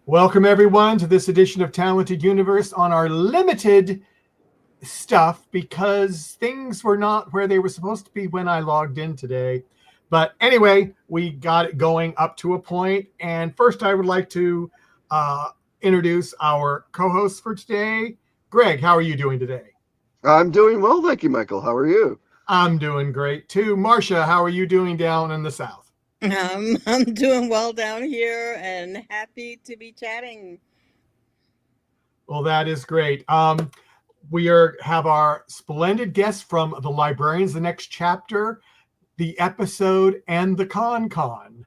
Welcome, everyone, to this edition of Talented Universe on our limited stuff because things were not where they were supposed to be when I logged in today. But anyway, we got it going up to a point. And first, I would like to introduce our co-host for today. Greg, how are you doing today? I'm doing well, thank you, Michael. How are you? I'm doing great, too. Marcia, how are you doing down in the South? I'm doing well down here and happy to be chatting. Well, that is great. We have our splendid guests from the Librarians, the next chapter, the episode, and the con.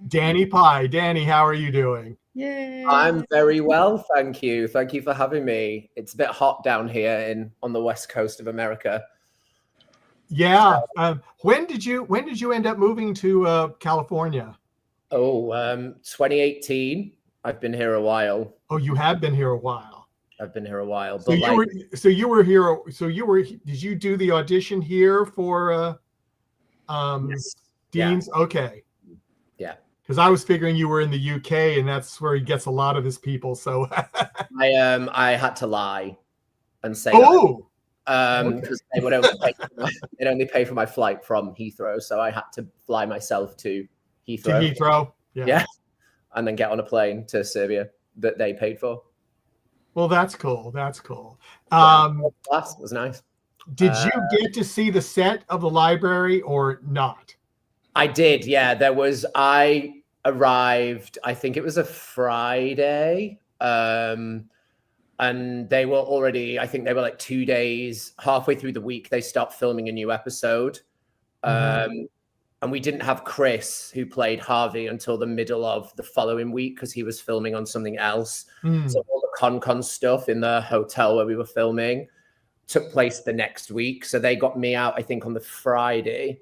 Dannie Pye. Danny, how are you doing? Yay. I'm very well, thank you. Thank you for having me. It's a bit hot down here on the west coast of America. Yeah. When did you end up moving to California? 2018. I've been here a while. Oh, you have been here a while. I've been here a while. So you were here. Did you do the audition here for Yes. Dean's? Yeah. Okay. Yeah. Because I was figuring you were in the UK, and that's where he gets a lot of his people. So I had to lie and say because they would only pay for my flight from Heathrow, so I had to fly myself to Heathrow. Yeah. And then get on a plane to Serbia that they paid for. Well, that's cool. That's cool. It was nice. Did you get to see the set of the library or not? I did, yeah. I arrived, I think it was a Friday, and they were already, I think they were like 2 days, halfway through the week, they stopped filming a new episode. And we didn't have Chris, who played Harvey, until the middle of the following week because he was filming on something else. So all the con stuff in the hotel where we were filming took place the next week. So they got me out, I think, on the Friday.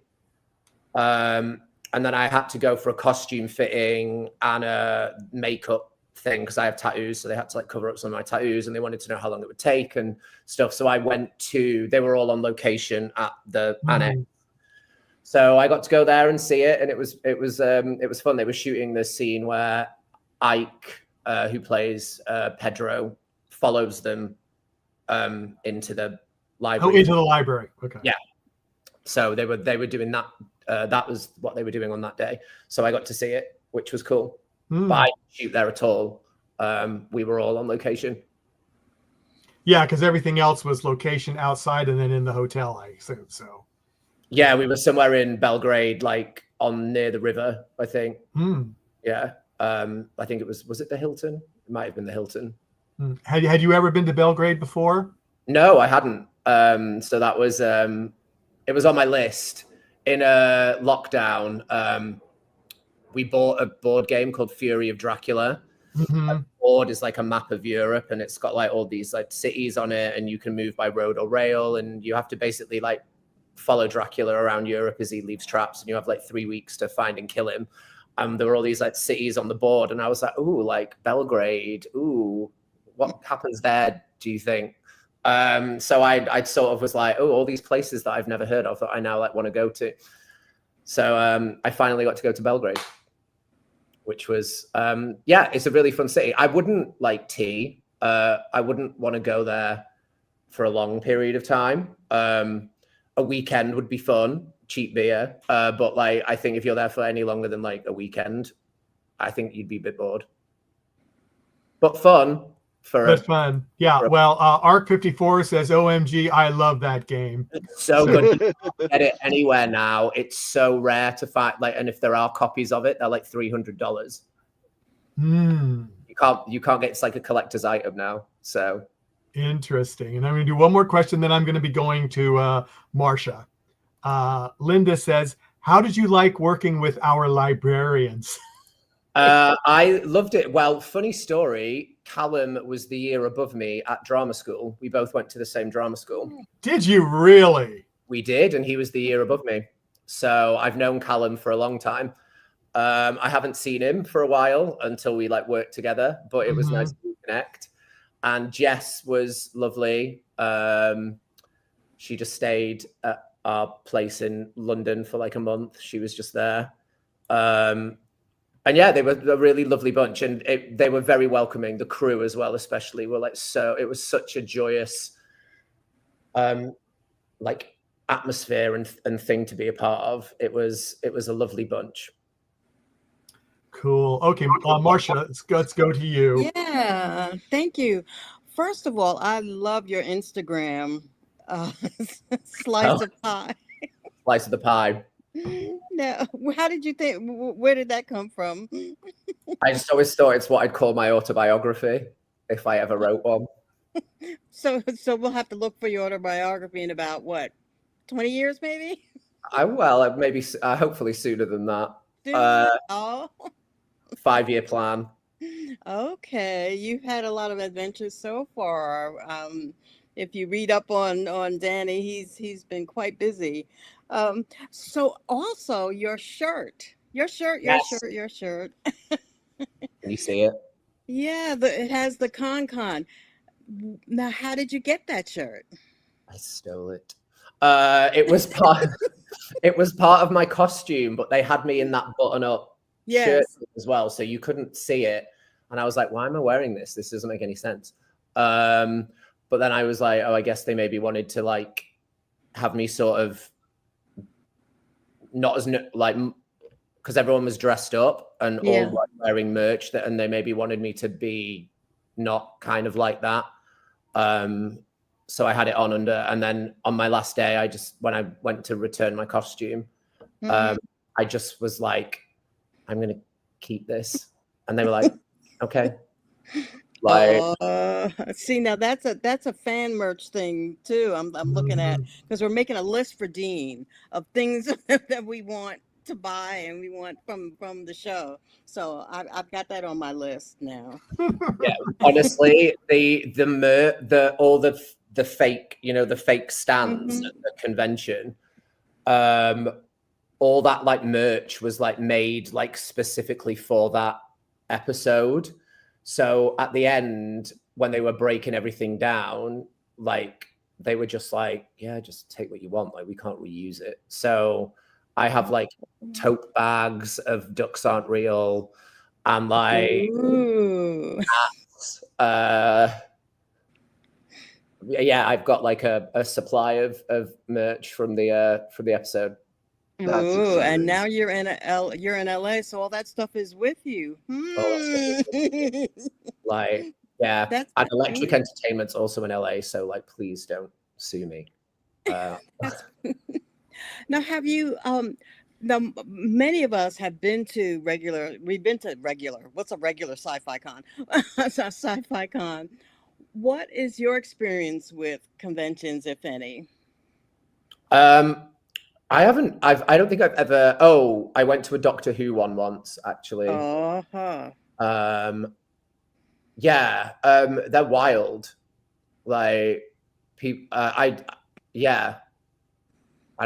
And then I had to go for a costume fitting and a makeup thing because I have tattoos. So they had to like cover up some of my tattoos and they wanted to know how long it would take and stuff. So I they were all on location at the annex. So I got to go there and see it, and it was fun. They were shooting the scene where Ike, who plays Pedro, follows them into the library. Oh, into the library. Okay. Yeah. So they were doing that. That was what they were doing on that day. So I got to see it, which was cool. But I didn't shoot there at all. We were all on location. Yeah, because everything else was location outside and then in the hotel, I assume. So. Yeah, we were somewhere in Belgrade, like near the river, I think. Yeah. I think it was it the Hilton? It might have been the Hilton. Had you ever been to Belgrade before? No, I hadn't. So that was it was on my list. In a lockdown, we bought a board game called Fury of Dracula. The board is like a map of Europe, and it's got like all these like cities on it, and you can move by road or rail, and you have to basically like follow Dracula around Europe as he leaves traps, and you have like 3 weeks to find and kill him. There were all these like cities on the board, and I was like, ooh, like Belgrade. Ooh, what happens there, do you think? So I sort of was like, oh, all these places that I've never heard of that I now like want to go to. So I finally got to go to Belgrade, which was it's a really fun city. I wouldn't like tea. I wouldn't want to go there for a long period of time. A weekend would be fun, cheap beer. But like, I think if you're there for any longer than like a weekend, I think you'd be a bit bored. But fun. That's fun. Yeah. Well, Arc54 says, OMG, I love that game. It's so good. You can't get it anywhere now. It's so rare to find, like, and if there are copies of it, they're like $300. You can't get, it's like a collector's item now. So interesting. And I'm going to do one more question, then I'm going to be going to Marcia. Linda says, how did you like working with our librarians? I loved it. Well, funny story, Callum was the year above me at drama school. We both went to the same drama school. Did you really? We did, and he was the year above me. So I've known Callum for a long time. I haven't seen him for a while until we like worked together, but it was nice to connect. And Jess was lovely. She just stayed at our place in London for like a month. She was just there. And yeah, they were a really lovely bunch, and they were very welcoming. The crew as well, especially, were like it was such a joyous, like atmosphere and thing to be a part of. It was a lovely bunch. Cool. Okay, Marcia, let's go to you. Yeah, thank you. First of all, I love your Instagram slice of pie. Slice of the pie. Now, how did you think? Where did that come from? I just always thought it's what I'd call my autobiography if I ever wrote one. So we'll have to look for your autobiography in about what, 20 years maybe? Maybe hopefully sooner than that. Oh. 5-year plan. Okay, you've had a lot of adventures so far. If you read up on Danny, he's been quite busy. So also your shirt. Yes. Can you see it? Yeah, it has the con. Now, how did you get that shirt? I stole it. It was part of my costume, but they had me in that button-up shirt as well, so you couldn't see it. And I was like, why am I wearing this? This doesn't make any sense. But then I was like, oh, I guess they maybe wanted to like have me sort of not as like, because everyone was dressed up and all like wearing merch, and they maybe wanted me to be not kind of like that. So I had it on under, and then on my last day, when I went to return my costume, I just was like, I'm going to keep this. And they were like, okay. Like, see, now that's a fan merch thing too. I'm looking at, because we're making a list for Dean of things that we want to buy and we want from the show. So I've got that on my list now. Yeah, honestly, all the fake, the fake stands at the convention, all that like merch was like made like specifically for that episode. So at the end, when they were breaking everything down, like they were just like, yeah, just take what you want. Like we can't reuse it. So I have like tote bags of Ducks Aren't Real and like hats. Yeah, I've got like a supply of merch from the episode. Ooh, and now you're in LA, so all that stuff is with you. Like, yeah, and Electric Entertainment's also in LA, so like, please don't sue me. Now, have you? Now, many of us have been to regular. We've been to regular. What's a regular sci-fi con? Sci-fi con. What is your experience with conventions, if any? I don't think I've ever. Oh, I went to a Doctor Who one once, actually. Yeah, they're wild. Like people, I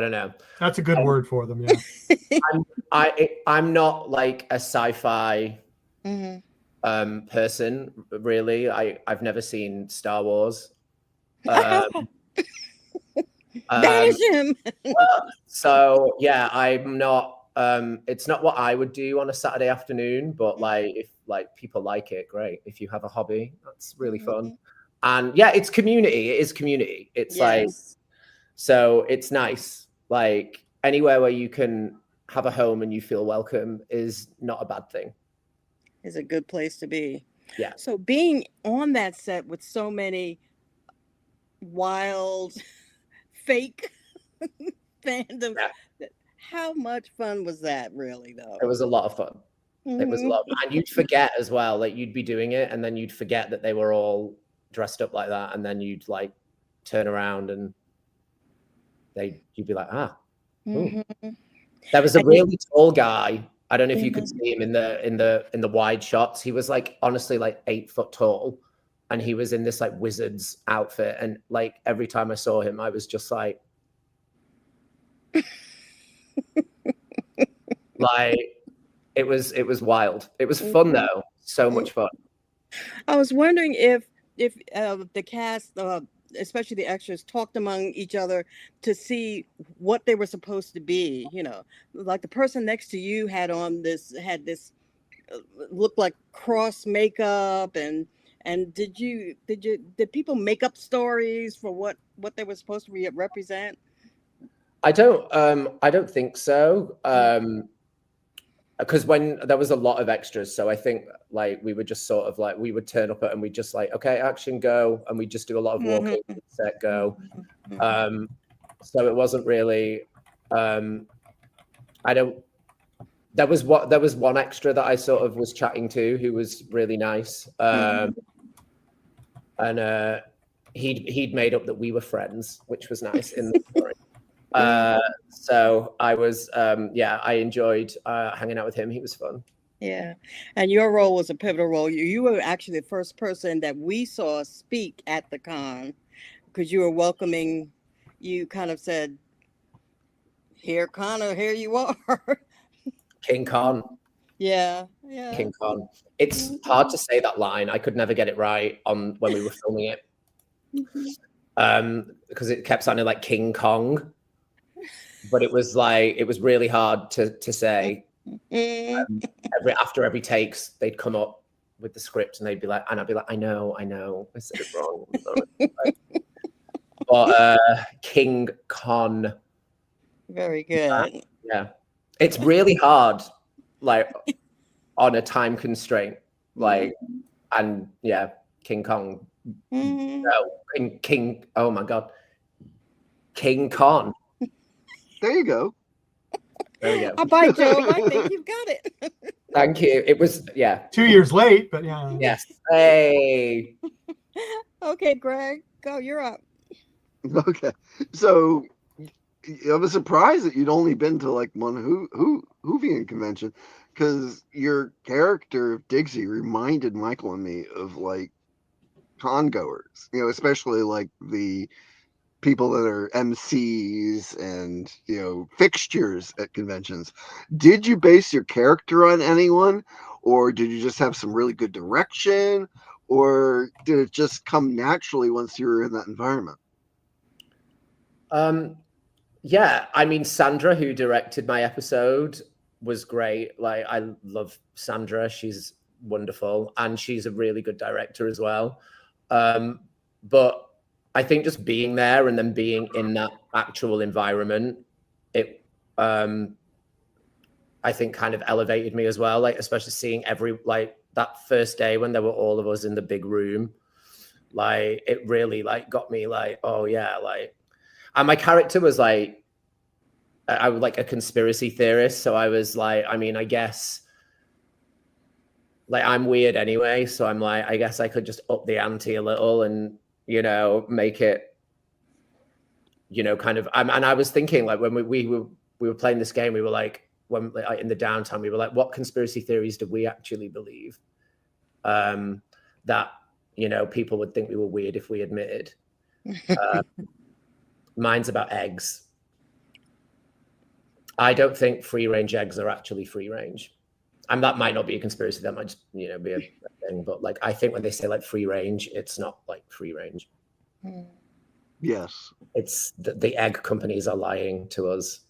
don't know. That's a good word for them. Yeah. I'm not like a sci-fi person, really. I've never seen Star Wars. So yeah, I'm not. It's not what I would do on a Saturday afternoon, but like if like people like it, great. If you have a hobby, that's really fun. And yeah, it's community. It is community. It's like, so it's nice. Like anywhere where you can have a home and you feel welcome is not a bad thing. Is a good place to be. Yeah. So being on that set with so many wild, fake fandoms, how much fun was that really though? It was a lot of fun. It was a lot. And you'd forget as well, like you'd be doing it and then you'd forget that they were all dressed up like that. And then you'd like turn around and you'd be like, There was a really tall guy. I don't know if you could see him in the wide shots. He was like, honestly, like 8 foot tall. And he was in this like wizard's outfit. And like every time I saw him, I was just like, like, it was wild. It was fun though. So much fun. I was wondering if the cast, especially the extras, talked among each other to see what they were supposed to be. You know, like the person next to you had this looked like cross makeup, and did people make up stories for what they were supposed to represent? I don't think so. Because when there was a lot of extras, so I think like we would just sort of like we would turn up and we just like, okay, action, go, and we just do a lot of walking, set, go. So it wasn't really. There was one extra that I sort of was chatting to who was really nice, and he'd made up that we were friends, which was nice in the story. So I was, I enjoyed hanging out with him. He was fun. Yeah. And your role was a pivotal role. You were actually the first person that we saw speak at the con, because you were welcoming. You kind of said, here, Connor, here you are. King Khan. Yeah. King Khan. It's hard to say that line. I could never get it right when we were filming it. Because it kept sounding like King Kong. But it was really hard to say. After every takes, they'd come up with the script and they'd be like, and I'd be like, I know, I said it wrong. But King Con. Very good. Yeah. It's really hard, like on a time constraint. Like, and yeah, King Kong. No, King, oh my God. King Con. There you go. There we go. All right, Joe. I think you've got it. Thank you. It was, 2 years late, but yeah. Yes. Hey. Okay, Greg, go. You're up. Okay. So I was surprised that you'd only been to like one Whovian convention, because your character of Digsy reminded Michael and me of like con goers, especially like the people that are MCs and fixtures at conventions. Did you base your character on anyone, or did you just have some really good direction, or did it just come naturally once you were in that environment? Yeah, I mean, Sandra, who directed my episode, was great. Like, I love Sandra. She's wonderful, and she's a really good director as well. But I think just being there and then being in that actual environment, it, I think kind of elevated me as well. Like, especially seeing that first day when there were all of us in the big room, like, it really like got me like, oh yeah, like, and my character was like, I was like a conspiracy theorist. So I was like, I mean, I guess like I'm weird anyway. So I'm like, I guess I could just up the ante a little and, make it, kind of, and I was thinking like when we were playing this game, we were like, when like, in the downtime, we were like, what conspiracy theories do we actually believe? That, people would think we were weird if we admitted. Mine's about eggs. I don't think free range eggs are actually free range. And that might not be a conspiracy. That might just, be a thing. But like, I think when they say like free range, it's not like free range. Yes. It's the egg companies are lying to us.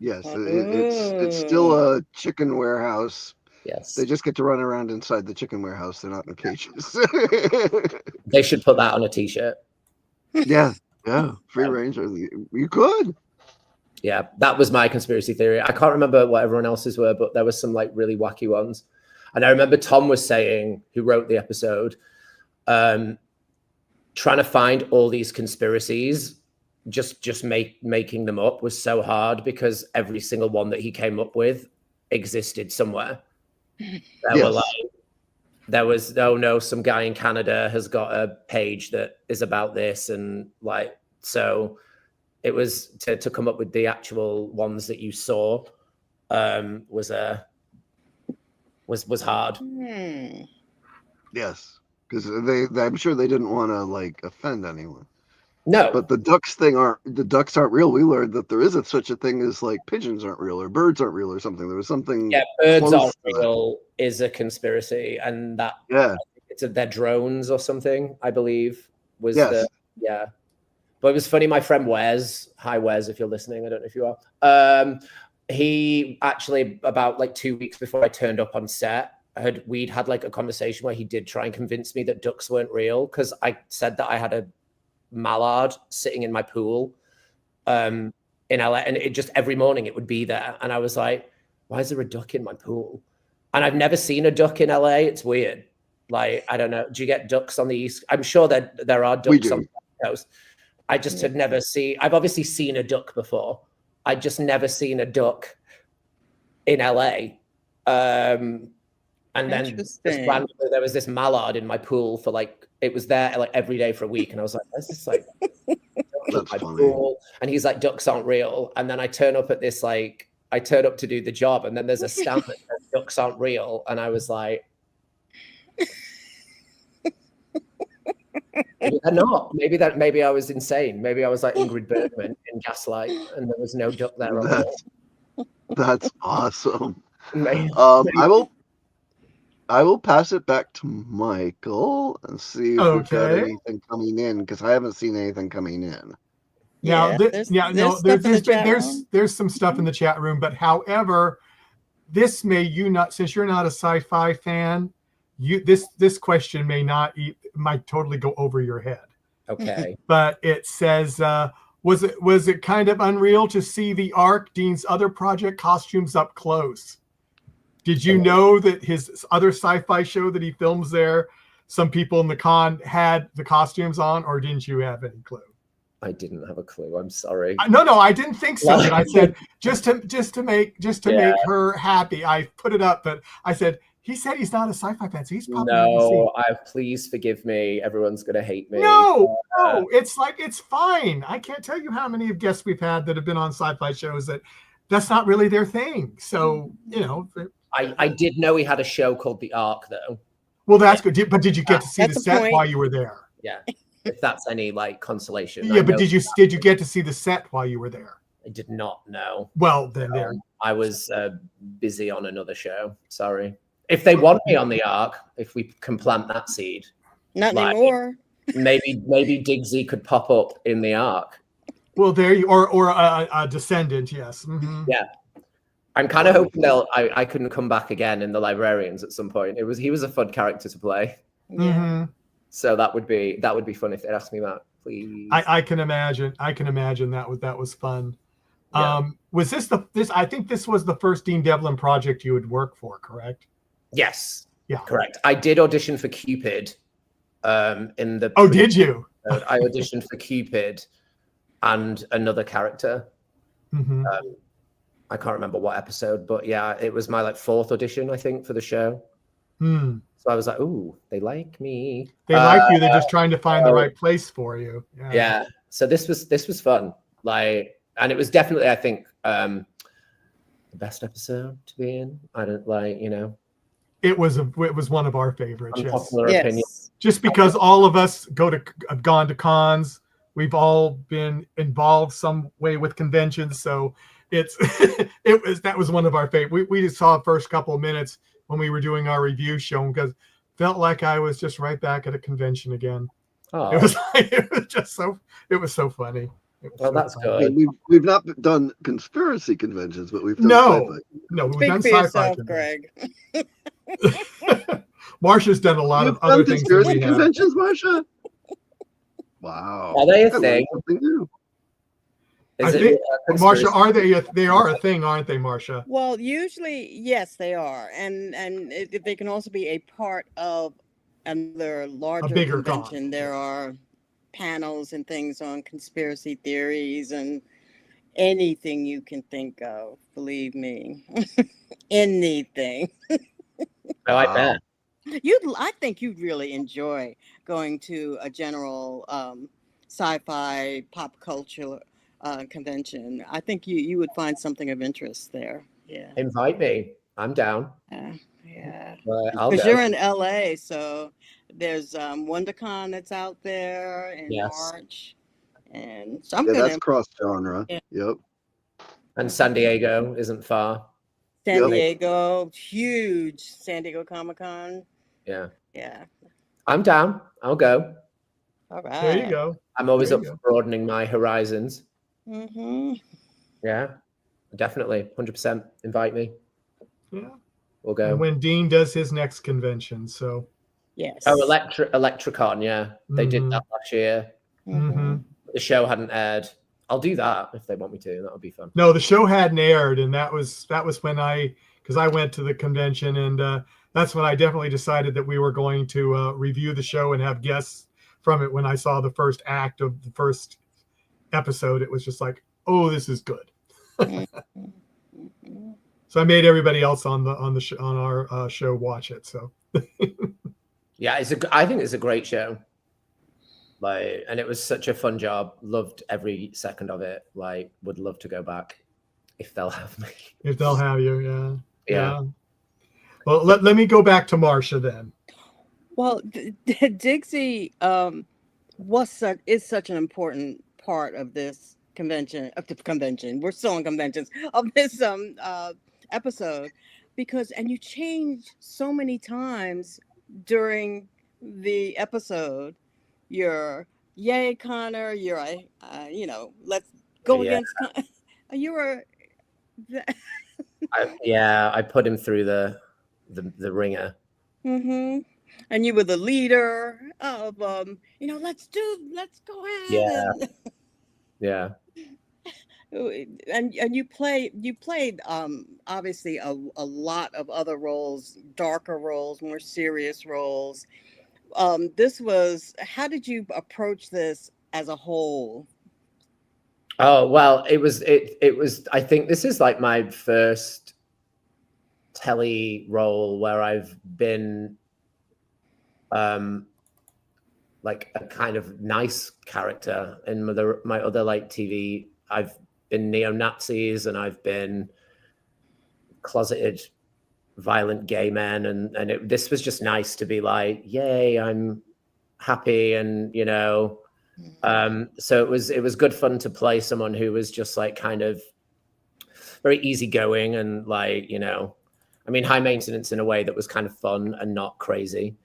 Yes. It's still a chicken warehouse. Yes. They just get to run around inside the chicken warehouse. They're not in cages. They should put that on a t-shirt. Yeah. Yeah. Free range. You could. Yeah, that was my conspiracy theory. I can't remember what everyone else's were, but there was some like really wacky ones. And I remember Tom was saying, who wrote the episode, trying to find all these conspiracies, just making them up was so hard, because every single one that he came up with existed somewhere. There was, oh no, some guy in Canada has got a page that is about this, and like, so it was to come up with the actual ones that you saw was hard. Yes, because I'm sure they didn't want to like offend anyone. No, but the ducks aren't real. We learned that there isn't such a thing as like pigeons aren't real or birds aren't real or something. There was something. Yeah, birds aren't real is a conspiracy, and that they're drones or something, I believe. But it was funny. My friend Wes, hi Wes, if you're listening, I don't know if you are. He actually, about like 2 weeks before I turned up on set, we'd had like a conversation where he did try and convince me that ducks weren't real, because I said that I had a mallard sitting in my pool in LA, and it just every morning it would be there, and I was like, why is there a duck in my pool? And I've never seen a duck in LA. It's weird. Like, I don't know. Do you get ducks on the East? I'm sure that there are ducks on the West Coast. I just had never seen. I've obviously seen a duck before. I'd just never seen a duck in LA. And then just randomly, there was this mallard in my pool for like, it was there like every day for a week. And I was like, this is like, That's my funny. pool. And he's like, ducks aren't real. And then I turn up at this, like, I turn up to do the job, and then there's a stamp that says ducks aren't real. And I was like, maybe they're not. Maybe I was insane. Maybe I was like Ingrid Bergman in Gaslight, and there was no duck there. That's awesome. Maybe. I will pass it back to Michael and see if we've got anything coming in, because I haven't seen anything coming in. Now, there's some stuff in the chat room, but however, this may not, since you're not a sci-fi fan, this question might totally go over your head. Okay. But it says, was it kind of unreal to see the Ark, Dean's other project costumes up close? Did you know that his other sci-fi show that he films there, some people in the con had the costumes on, or didn't you have any clue? I didn't have a clue. I'm sorry. No, I didn't think so. But I said just to make her happy, I put it up. But I said, he said he's not a sci-fi fan, so he's probably please forgive me. Everyone's gonna hate me. No, it's fine. I can't tell you how many guests we've had that have been on sci-fi shows that's not really their thing. So I did know he had a show called The Ark, though. Well, that's good. But did you get to see the set while you were there? Yeah. If that's any like consolation. Yeah, but did you get to see the set while you were there? I did not know. Well, then there. I was busy on another show. Sorry. If they want me on the Ark, if we can plant that seed. Not anymore. Maybe Digsy could pop up in the Ark. Well, there you or a descendant, yes. Mm-hmm. Yeah. I'm kind of hoping I couldn't come back again in the Librarians at some point. He was a fun character to play. Mm-hmm. So that would be fun if they'd ask me that, please. I can imagine. that was fun. Yeah. Was this I think this was the first Dean Devlin project you would work for, correct? Yes. Yeah. Correct. I did audition for Cupid. In the did you? I auditioned for Cupid and another character. Mm-hmm. I can't remember what episode, but yeah, it was my like fourth audition, I think, for the show. Hmm. So I was like, "Ooh, they like me. They like you. They're just trying to find the right place for you." Yeah. So this was fun. Like, and it was definitely, I think, the best episode to be in. I don't like, It was one of our favorites. Unpopular opinion. Just because all of us have gone to cons, we've all been involved some way with conventions. So that was one of our favorite. We just saw the first couple of minutes when we were doing our review show, because felt like I was just right back at a convention again. Oh. It was so funny. That's good. We've not done conspiracy conventions, but we've done no, we've Speak done for sci-fi yourself, conventions. Greg. Marsha's done a lot of done other things. Conspiracy conventions, Marsha? Wow. Are they a thing? Something new. Marsha, they are a thing, aren't they, Marsha? Well, usually, yes, they are, and they can also be a part of another larger bigger convention. con. There are panels and things on conspiracy theories and anything you can think of. Believe me, anything. Oh, I bet. I think you'd really enjoy going to a general sci-fi pop culture convention. I think you would find something of interest there. Yeah. Invite me. I'm down. Yeah. Because you're in LA, so there's WonderCon that's out there in March. And so that's cross genre. Yeah. Yep. And San Diego isn't far. San Diego, huge San Diego Comic-Con. Yeah. Yeah. I'm down. I'll go. All right. There you go. I'm always up for broadening my horizons. Mm-hmm. Yeah. definitely, 100%. Invite me. Yeah. We'll go. And when Dean does his next convention, so. Yes. Oh, Electricon, yeah. They did that last year. Mm-hmm. The show hadn't aired. I'll do that if they want me to. That would be fun. No, the show hadn't aired, and that was when because I went to the convention, and that's when I definitely decided that we were going to review the show and have guests from it. When I saw the first act of the first episode, it was just like, oh, this is good. So I made everybody else on our show watch it. So yeah, I think it's a great show. Like, and it was such a fun job. Loved every second of it. Like, would love to go back if they'll have me. If they'll have you, yeah. Yeah. Well, let me go back to Marcia then. Well, Digsy is such an important part of this convention. We're still on conventions of this episode, because you change so many times during the episode. You're yay Connor. You're let's go against. You were. I put him through the ringer. Mm-hmm. And you were the leader of let's go ahead. Yeah. And you played obviously a lot of other roles, darker roles, more serious roles. How did you approach this as a whole? Oh, well, it was I think this is like my first telly role where I've been like a kind of nice character. In my other like TV, I've been neo-Nazis and I've been closeted violent gay men, and this was just nice to be like, yay, I'm happy, and so it was good fun to play someone who was just like kind of very easygoing and like high maintenance in a way that was kind of fun and not crazy.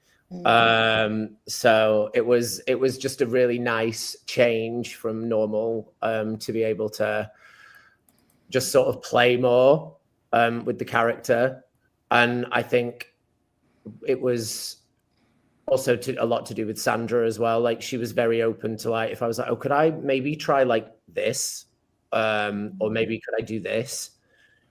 So it was just a really nice change from normal, to be able to just sort of play more with the character. And I think it was also a lot to do with Sandra as well. Like, she was very open to, like, if I was like, oh, could I maybe try like this? Or maybe could I do this?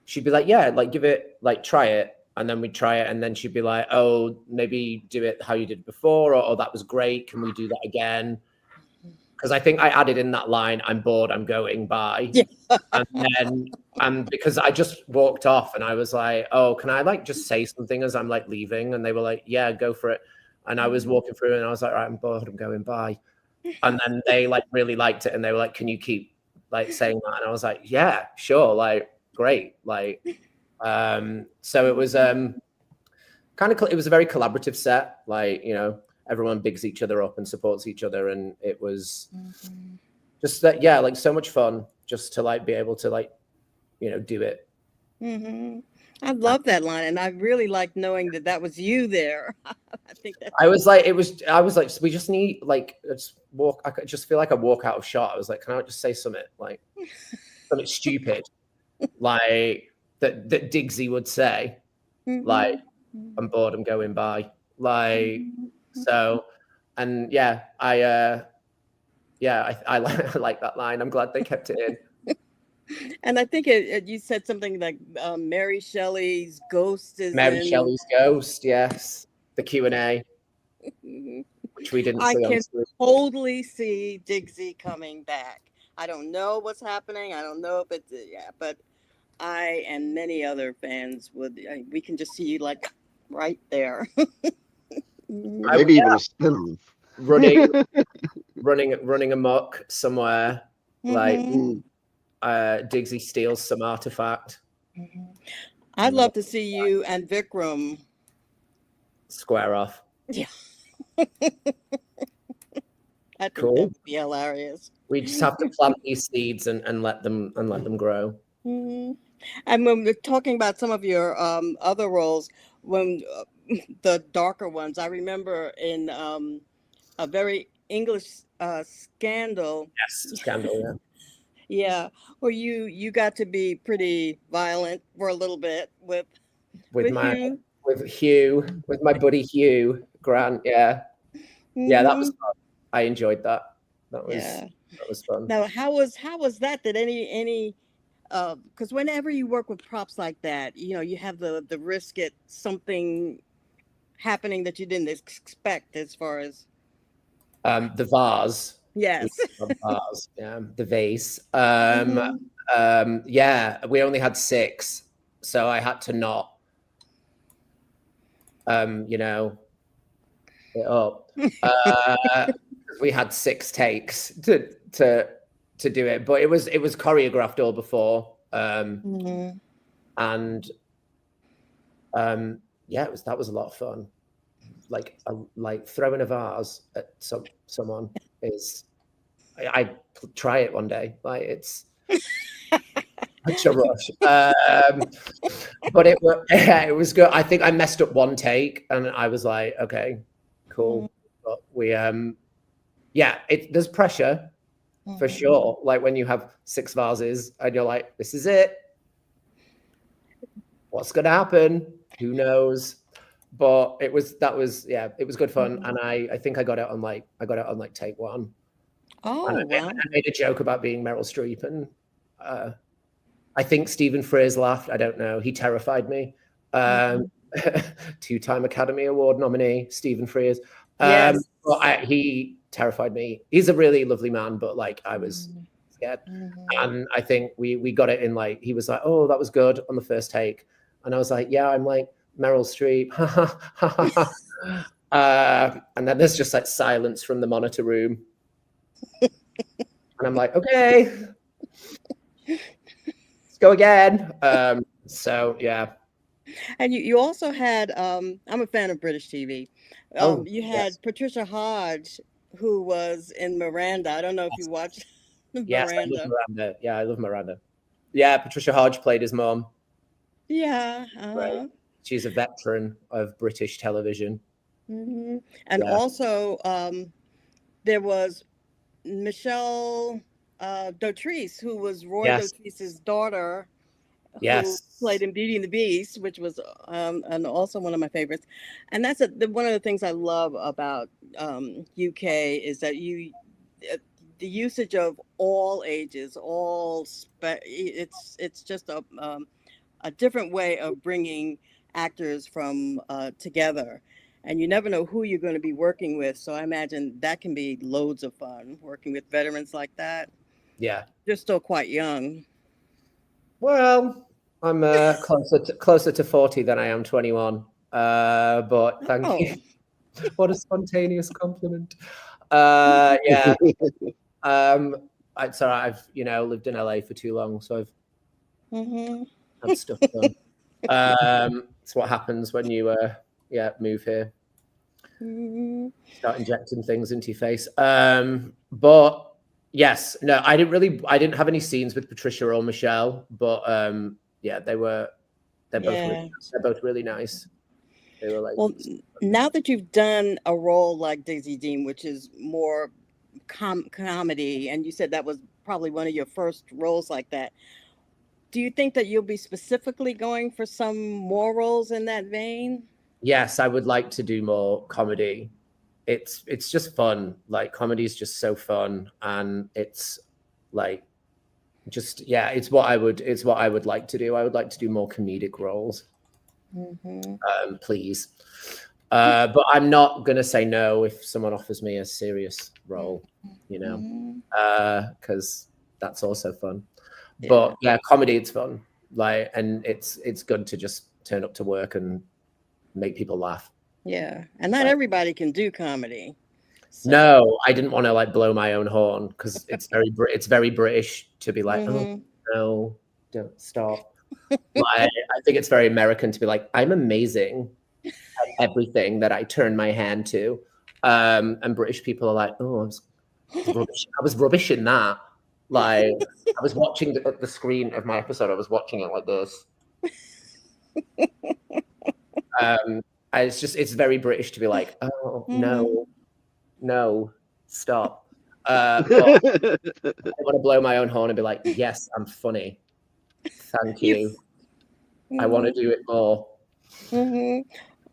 She'd be like, yeah, like give it, like try it. And then we'd try it. And then she'd be like, oh, maybe do it how you did before. Or, oh, that was great. Can we do that again? Because I think I added in that line, I'm bored, I'm going, bye. Yeah. And because I just walked off and I was like, oh, can I like just say something as I'm like leaving? And they were like, yeah, go for it. And I was walking through and I was like, all right, I'm bored, I'm going, bye. And then they like really liked it. And they were like, can you keep like saying that? And I was like, yeah, sure. Like, great. Like, so it was it was a very collaborative set. Like, everyone bigs each other up and supports each other. And it was just that, yeah, like so much fun just to like be able to like, do it. Mm-hmm. I love that line. And I really like knowing that was you there. I think I was like, we just need like, walk. I just feel like I walk out of shot. I was like, can I just say something like something stupid, like that Digsy would say, like, I'm bored, I'm going, bye. Like, so, and yeah, I like that line. I'm glad they kept it in. And I think you said something like Mary Shelley's ghost is Mary Shelley's ghost, yes. The Q&A, which we didn't see. I can totally see Digsy coming back. I don't know what's happening. I don't know if it's but I and many other fans we can just see you like right there. Maybe even a spin-off. running amok somewhere, like Digsy steals some artifact. I'd love to see you and Vikram square off. Yeah. I think cool. That would be hilarious. We just have to plant these seeds and let them grow. Mm-hmm. And when we're talking about some of your other roles, when the darker ones, I remember in a very English Scandal. Yes, Scandal. Yeah. Yeah. Well, you got to be pretty violent for a little bit with with my Hugh. with my buddy Hugh Grant. Yeah, yeah, that was Hmm. fun. I enjoyed that. Yeah. That was fun. Now, how was that? Did any because whenever you work with props like that, you have the risk at something happening that you didn't expect as far as The vase. We yes. love vase. Yeah, the vase. Hmm. Yeah, we only had 6, so I had to not, you know, it up. We had 6 takes to do it, but it was choreographed all before, Hmm. and yeah, that was a lot of fun. Like throwing a vase at someone is I try it one day. Like it's such a rush. But it was good. I think I messed up one take, and I was like, okay, cool. But we yeah, there's pressure for sure. Like when you have 6 vases and you're like, this is it. What's gonna happen? Who knows? But it was good fun, and I think I got it on like take 1. Oh, And wow. I made a joke about being Meryl Streep, and I think Stephen Frears laughed. I don't know. He terrified me. 2-time Academy Award nominee, Stephen Frears. Yes. He terrified me. He's a really lovely man, but like I was scared. And I think we got it in like, he was like, oh, that was good on the first take. And I was like, yeah, I'm like Meryl Streep. And then there's just like silence from the monitor room. And I'm like, okay, let's go again. So yeah. And you also had I'm a fan of British TV. You had Yes. Patricia Hodge, who was in Miranda. I don't know if you watched Yes, I love Miranda. Miranda. Yeah, I love Miranda. Yeah, Patricia Hodge played his mom. Yeah. Right. She's a veteran of British television. And Yeah. also there was Michelle Dotrice, who was Roy Yes. Dotrice's daughter, who Yes. played in Beauty and the Beast, which was and also one of my favorites. And that's one of the things I love about UK is that the usage of all ages, it's just a different way of bringing actors from together. And you never know who you're going to be working with. So I imagine that can be loads of fun working with veterans like that. Yeah. They're still quite young. Well, I'm closer to 40 than I am 21. But thank you. What a spontaneous compliment. Yeah. It's all right. I've lived in LA for too long, so I've stuff done. It's what happens when you move here. Start injecting things into your face. But yes, no, I didn't have any scenes with Patricia or Michelle, but yeah, they're both really nice. They were like, well, now that you've done a role like Digsy Dean, which is more comedy, and you said that was probably one of your first roles like that, do you think that you'll be specifically going for some more roles in that vein? Yes, I would like to do more comedy. It's just fun. Like comedy is just so fun, and it's like it's what I would like to do. I would like to do more comedic roles. Please. But I'm not gonna say no if someone offers me a serious role, because that's also fun. Yeah. But yeah, comedy, it's fun. Like, and it's good to just turn up to work and make people laugh. Yeah, and not everybody can do comedy. So. No, I didn't want to like blow my own horn because it's very British to be like, oh no, don't stop. I think it's very American to be like, I'm amazing at everything that I turn my hand to, and British people are like, oh, I was rubbish in that. Like, I was watching the screen of my episode. I was watching it like this. It's very British to be like, oh no, stop. But I want to blow my own horn and be like, yes, I'm funny. Thank you. I want to do it more.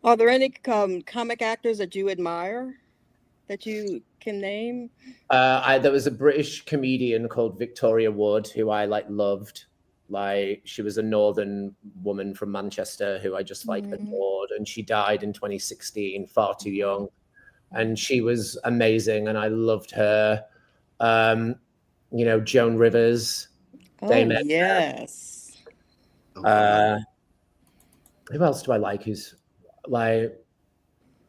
Are there any comic actors that you admire that you can name? There was a British comedian called Victoria Wood who I loved. Like, she was a northern woman from Manchester who I just adored, and she died in 2016, far too young. And she was amazing, and I loved her. Joan Rivers. Oh, yes. Who else do I like? Who's like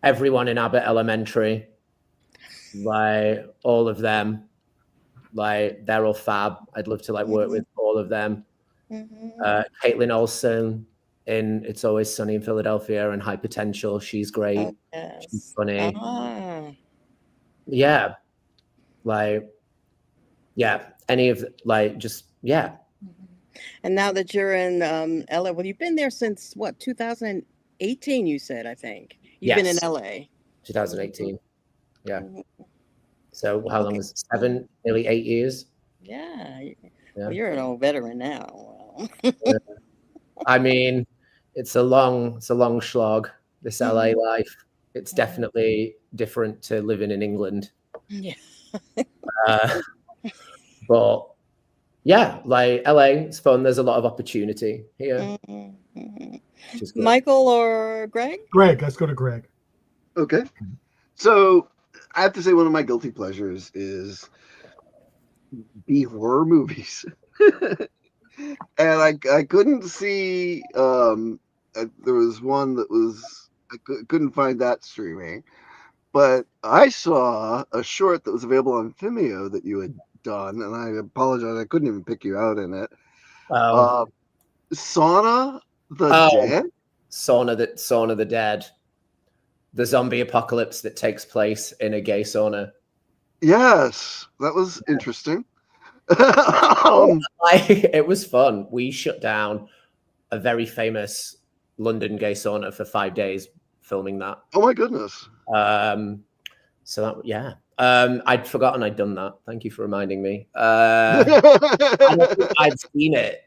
everyone in Abbott Elementary, like all of them, like they're all fab. I'd love to work with all of them. Caitlin Olsen in It's Always Sunny in Philadelphia and High Potential. She's great. Oh, yes. She's funny. Yeah. Any of And now that you're in LA, well, you've been there since what, 2018, you said, I think. You've been in LA. 2018. Yeah. So how long is it? 7, nearly 8 years? Yeah. Well, you're an old veteran now. I mean, it's a long slog, this LA life. It's definitely different to living in England. Yeah. But yeah, LA, it's fun. There's a lot of opportunity here. Michael or Greg? Greg, let's go to Greg. Okay. So I have to say one of my guilty pleasures is B horror movies. And I couldn't see there was one that was I couldn't find that streaming, but I saw a short that was available on Vimeo that you had done, and I apologize, I couldn't even pick you out in it. Sauna the Dead. Sauna the Dead, the zombie apocalypse that takes place in a gay sauna. Yes, that was interesting. It was fun. We shut down a very famous London gay sauna for 5 days filming that. Oh my goodness. So that, yeah. I'd forgotten I'd done that. Thank you for reminding me. I don't think I'd seen it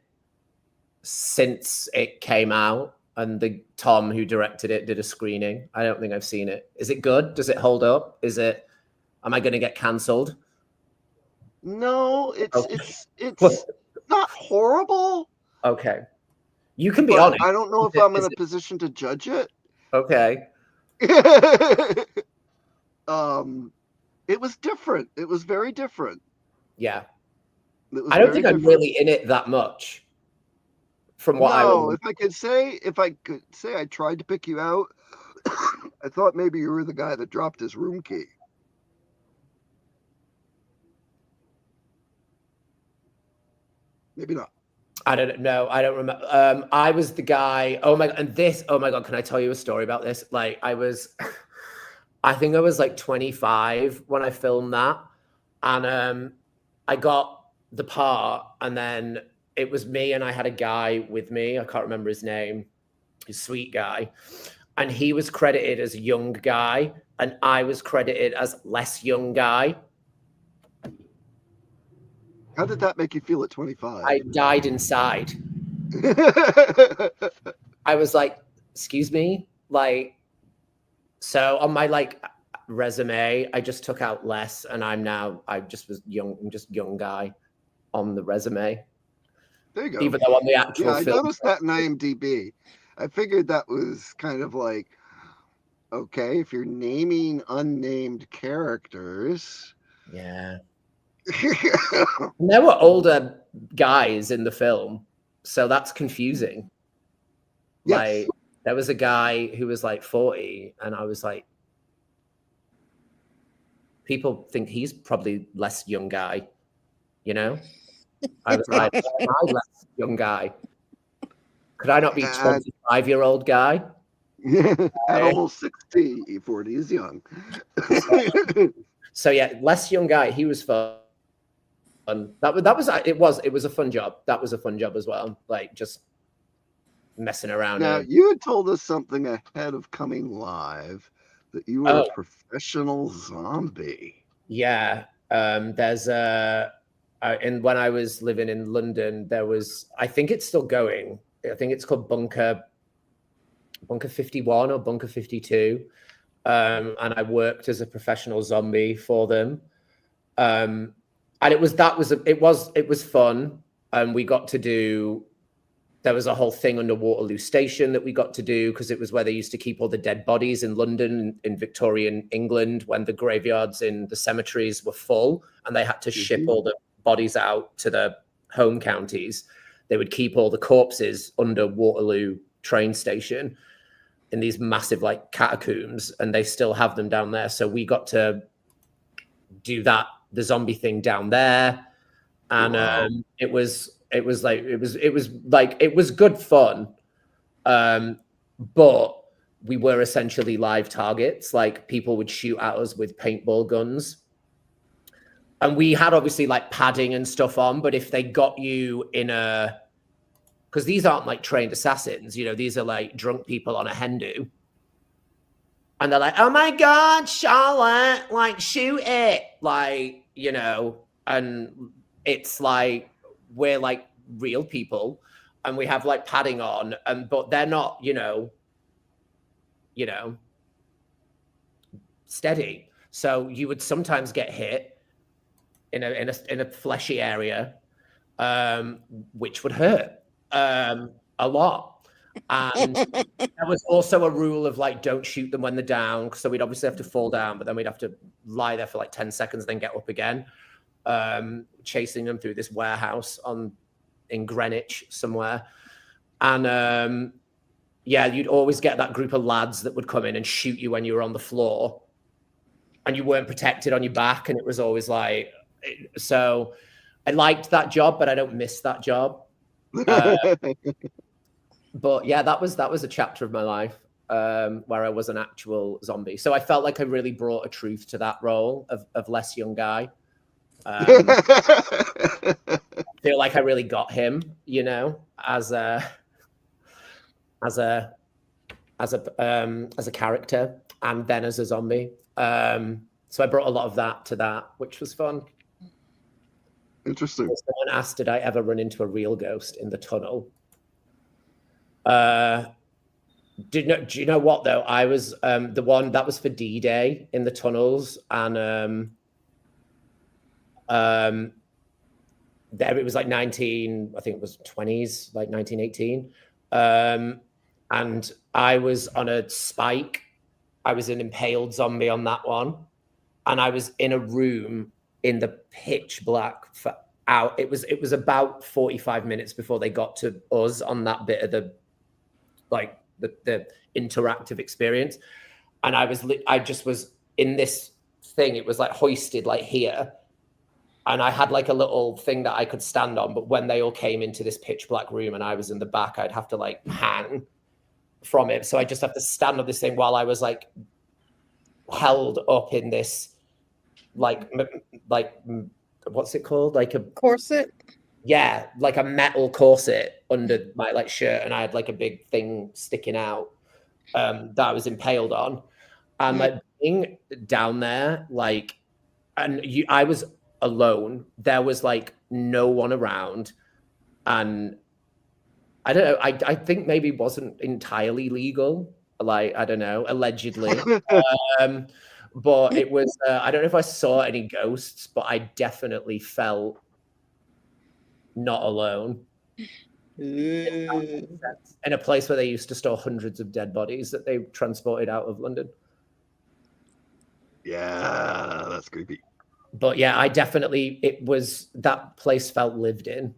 since it came out, and the Tom who directed it did a screening. I don't think I've seen it. Is it good? Does it hold up? Am I going to get cancelled? No, it's not horrible. Okay. You can be honest. I don't know if I'm in a position to judge it. Okay. It was different. It was very different. Yeah. I don't think I'm really in it that much. From what I remember. If I could say I tried to pick you out, I thought maybe you were the guy that dropped his room key. Maybe not. I don't know. I don't remember. I was the guy. Oh my God. Can I tell you a story about this? I think I was 25 when I filmed that. And I got the part, and then it was me, and I had a guy with me. I can't remember his name. He's a sweet guy. And he was credited as young guy, and I was credited as less young guy. How did that make you feel at 25? I died inside. I was like, excuse me? So on my resume, I just took out less, and I just was young. I'm just young guy on the resume. There you go. Even though on the actual film. I noticed that in IMDb. I figured that was kind of okay, if you're naming unnamed characters. Yeah. There were older guys in the film, so that's confusing. Yes. There was a guy who was 40, and I was like, people think he's probably less young guy, I was like, am I less young guy? Could I not be 25-year-old guy? At almost 60, 40 is young. So yeah, less young guy. He was fun. It was a fun job. That was a fun job as well. Just messing around. Now you had told us something ahead of coming live that you were a professional zombie. Yeah. There's and when I was living in London, there was, I think it's still going. I think it's called Bunker 51 or Bunker 52. And I worked as a professional zombie for them. And it was fun. And we got to do, there was a whole thing under Waterloo Station that we got to do, because it was where they used to keep all the dead bodies in London in Victorian England, when the graveyards in the cemeteries were full and they had to ship all the bodies out to the home counties. They would keep all the corpses under Waterloo train station in these massive like catacombs, and they still have them down there. So we got to do the zombie thing down there. And it was good fun. But we were essentially live targets. Like, people would shoot at us with paintball guns. And we had obviously like padding and stuff on, but if they got you in because these aren't like trained assassins, you know, these are like drunk people on a hen do. And they're like, oh my God, Charlotte, like, shoot it. Like, you know, and it's like, we're like real people and we have like padding on, but they're not, you know, steady. So you would sometimes get hit in a fleshy area, which would hurt a lot. And there was also a rule of like, don't shoot them when they're down. So we'd obviously have to fall down, but then we'd have to lie there for like 10 seconds, then get up again, chasing them through this warehouse in Greenwich somewhere. And yeah, you'd always get that group of lads that would come in and shoot you when you were on the floor and you weren't protected on your back. And it was always like, so I liked that job, but I don't miss that job. But yeah, that was a chapter of my life where I was an actual zombie. So I felt like I really brought a truth to that role of less young guy. I feel like I really got him, you know, as a character, and then as a zombie. So I brought a lot of that to that, which was fun. Interesting. Someone asked, did I ever run into a real ghost in the tunnel? Do you know what though? I was the one that was for D-Day in the tunnels, and there it was like 19, I think it was 20s, like 1918. And I was on a spike. I was an impaled zombie on that one. And I was in a room in the pitch black for out. It was about 45 minutes before they got to us on that bit of the interactive experience. And I just was in this thing. It was like hoisted like here. And I had like a little thing that I could stand on. But when they all came into this pitch black room and I was in the back, I'd have to like hang from it. So I just have to stand on this thing while I was like held up in this like what's it called? Like a corset? Yeah, like a metal corset under my like shirt, and I had like a big thing sticking out that I was impaled on. And like being down there, like, and I was alone. There was like no one around, and I don't know. I think maybe it wasn't entirely legal. Like, I don't know, allegedly. But it was. I don't know if I saw any ghosts, but I definitely felt not alone. In a place where they used to store hundreds of dead bodies that they transported out of London. Yeah, that's creepy. But yeah, I definitely, that place felt lived in.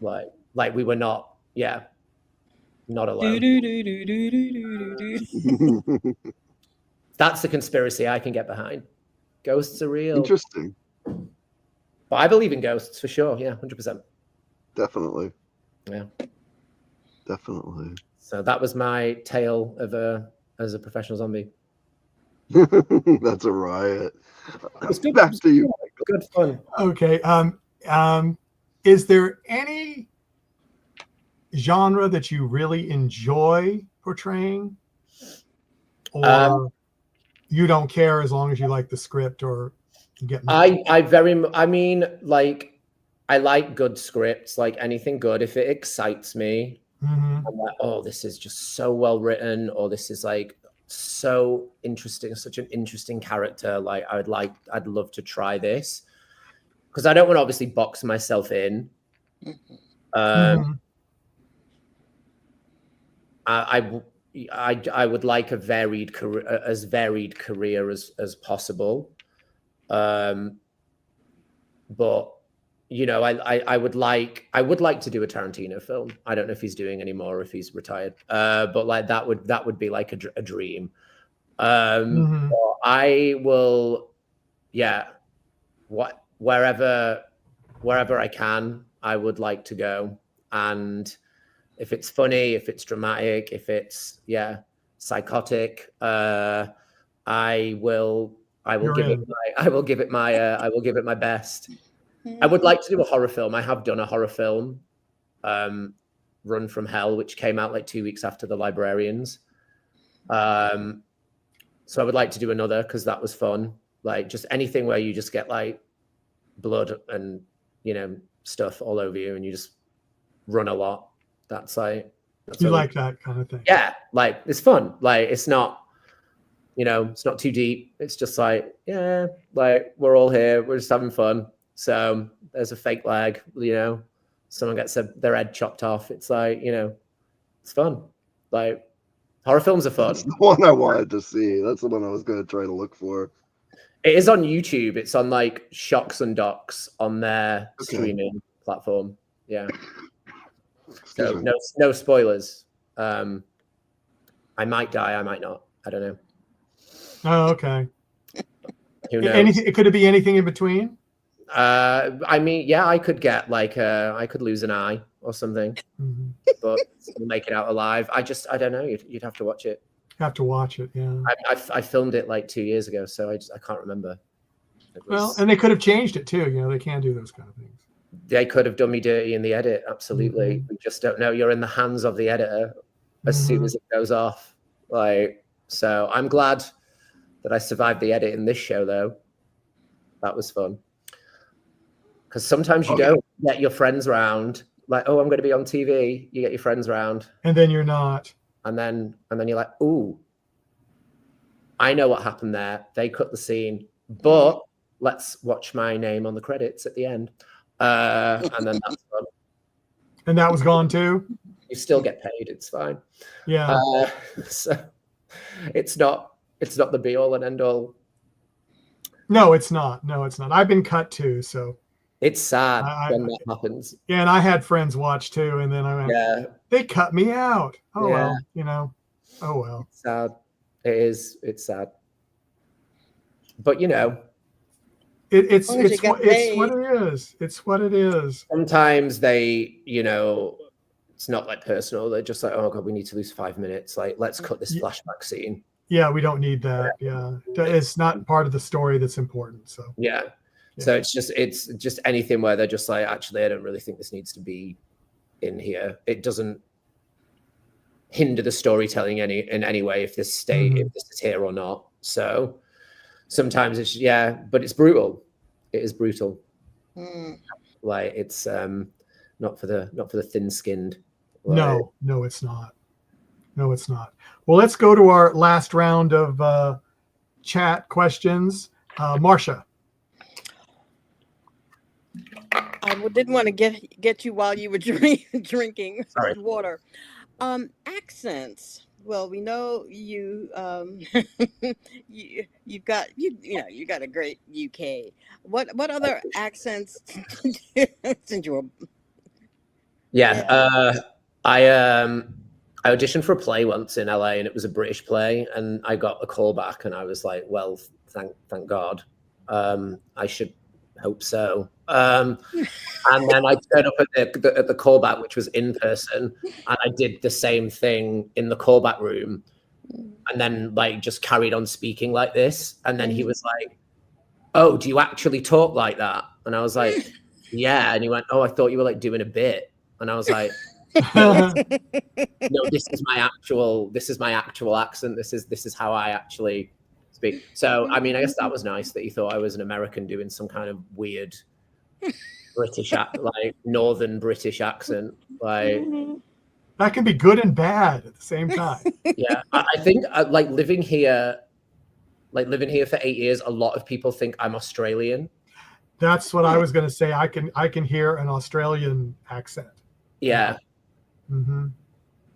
Like we were not alone. That's the conspiracy I can get behind. Ghosts are real. Interesting. But I believe in ghosts for sure. Yeah, 100%. Definitely. Yeah. Definitely. So that was my tale as a professional zombie. That's a riot. Back to you. Good fun. Okay. Is there any genre that you really enjoy portraying, or you don't care as long as you like the script, or Get me. I mean, like, I like good scripts, like anything good. If it excites me, Mhm. I'm like, oh, this is just so well written, or this is like so interesting, such an interesting character. Like, I'd love to try this, because I don't want to obviously box myself in. Mhm. I would like a varied career, as varied career as possible. But you know, I would like to do a Tarantino film. I don't know if he's doing any more, if he's retired. But like that would be like a dream. Mhm. I will, yeah. Wherever I can, I would like to go. And if it's funny, if it's dramatic, if it's psychotic, I will You're in. I will give it my best. I would like to do a horror film. I have done a horror film, Run from Hell, which came out like 2 weeks after The Librarians. So I would like to do another, because that was fun. Like, just anything where you just get like blood and, you know, stuff all over you and you just run a lot. That's like, You like that kind of thing. yeah, like, it's fun. Like, it's not, you know, it's not too deep. It's just like, yeah, like, we're all here, we're just having fun. So there's a fake leg, you know, someone gets their head chopped off. It's like, you know, it's fun. Like, horror films are fun. That's the one I wanted to see. That's the one I was going to try to look for. It is on YouTube. It's on like Shocks and Docs on their streaming platform. Yeah. So no spoilers. I might die. I might not. I don't know. Oh, okay. Who knows? Anything? Could it be anything in between? I mean, yeah, I could get like I could lose an eye or something, but make it out alive. I don't know. You'd have to watch it. Have to watch it. Yeah. I filmed it like 2 years ago, so I can't remember. Well, and they could have changed it too. You know, they can do those kind of things. They could have done me dirty in the edit. Absolutely. We just don't know. You're in the hands of the editor as soon as it goes off. Like, so I'm glad that I survived the edit in this show, though. That was fun. Because sometimes you don't get your friends round. Like, oh, I'm going to be on TV. You get your friends round, and then you're not. And then you're like, ooh, I know what happened there. They cut the scene, but let's watch my name on the credits at the end. And then that's fun. And that was gone too? You still get paid. It's fine. Yeah. So it's not the be all and end all. No, it's not. No, it's not. I've been cut too, so. It's sad when that happens. Yeah, and I had friends watch too, and then I went, they cut me out. Oh, well, you know. Oh, well. It's sad. It is. It's sad. But, you know. It's what it is. It's what it is. Sometimes they, you know, it's not like personal. They're just like, oh, God, we need to lose 5 minutes. Like, let's cut this flashback scene. Yeah, we don't need that. Yeah. It's not part of the story that's important. So, yeah. So it's just anything where they're just like, actually, I don't really think this needs to be in here. It doesn't hinder the storytelling in any way if this if this is here or not. So sometimes it's but it's brutal. It is brutal. Like, it's not for the thin-skinned. Like, no, it's not. No, it's not. Well, let's go to our last round of chat questions. Marcia. I didn't want to get you while you were drinking water. Accents. Well, we know you. You got a great UK. What other accents? Since you were... I auditioned for a play once in LA, and it was a British play, and I got a call back, and I was like, well, thank God. I should hope so. And then I turned up at the callback, which was in person, and I did the same thing in the callback room, and then like just carried on speaking like this. And then he was like, oh, do you actually talk like that? And I was like, yeah. And he went, oh, I thought you were like doing a bit. And I was like, no, this is my actual accent. This is how I actually speak. So, I mean, I guess that was nice that you thought I was an American doing some kind of weird British, like Northern British accent. Like, That can be good and bad at the same time. yeah, I think like living here for 8 years, a lot of people think I'm Australian. That's what I was going to say. I can hear an Australian accent. Yeah. Mm-hmm.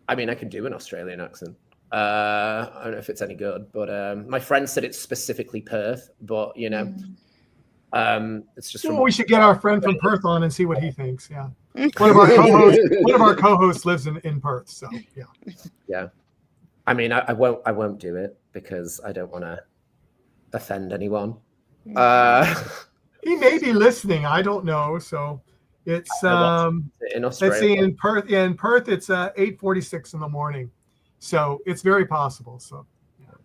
I mean, I can do an Australian accent. I don't know if it's any good, but my friend said it's specifically Perth, but you know, it's just. Well, we should get our friend from Perth on and see what he thinks. Yeah, one of our co-hosts lives in Perth, so yeah. Yeah, I mean, I won't do it because I don't want to offend anyone. He may be listening. I don't know. So it's in Australia. let's see, in Perth it's 8:46 in the morning, so it's very possible. So yeah.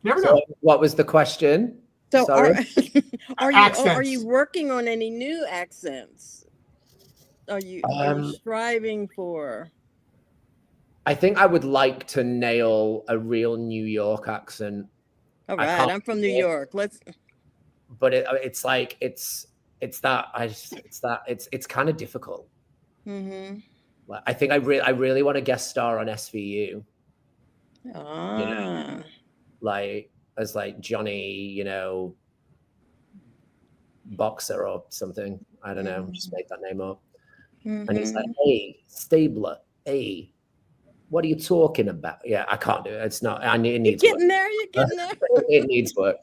Never know. What was the question? So Accents. are you working on any new accents? Are you striving for? I think I would like to nail a real New York accent. All right, I'm from New York. Let's. But it's kind of difficult. Mm-hmm. Like, I think I really want to guest star on SVU. Ah. You know, like as like Johnny, you know, Boxer or something. I don't know. Just make that name up. Mm-hmm. And he's like, "Hey, Stabler. Hey, what are you talking about?" Yeah, I can't do it. It's not. It needs You're work. getting there. It needs work.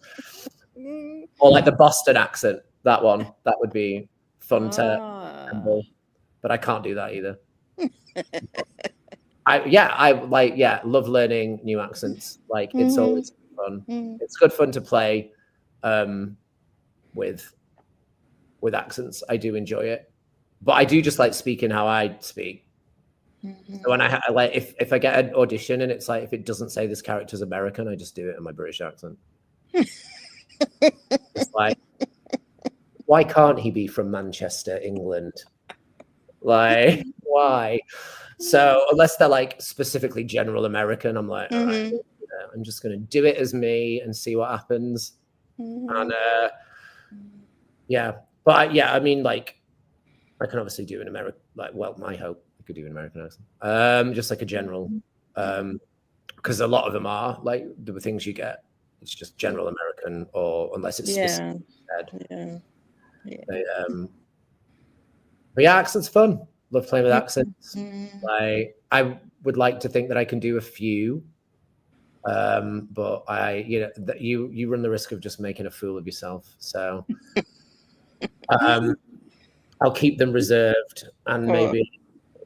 Or like the Boston accent. That one. That would be fun to handle. But I can't do that either. I love learning new accents. Like it's always fun. It's good fun to play with accents. I do enjoy it. But I do just like speaking how I speak. So when I like if I get an audition and it's like if it doesn't say this character's American, I just do it in my British accent. It's like, why can't he be from Manchester, England? Like, why? So unless they're like specifically general American, I'm like, all right, I'm just gonna do it as me and see what happens. And I mean, like, I can obviously do an American, like, well, my hope I could do an American accent, just like a general, because a lot of them are like the things you get. It's just general American, or unless it's specific. But yeah, accent's fun. Love playing with accents. Like, I would like to think that I can do a few, but you run the risk of just making a fool of yourself. So I'll keep them reserved and maybe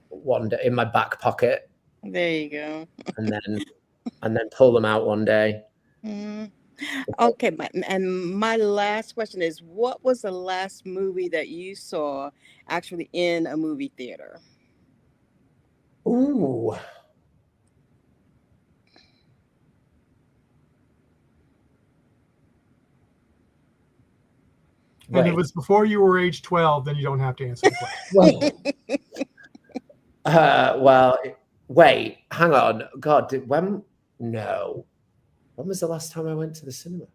one day in my back pocket. There you go. and then pull them out one day. Okay, my last question is, what was the last movie that you saw actually in a movie theater? Ooh. And it was before you were age 12, then you don't have to answer the question. Well, wait, hang on. God, when was the last time I went to the cinema?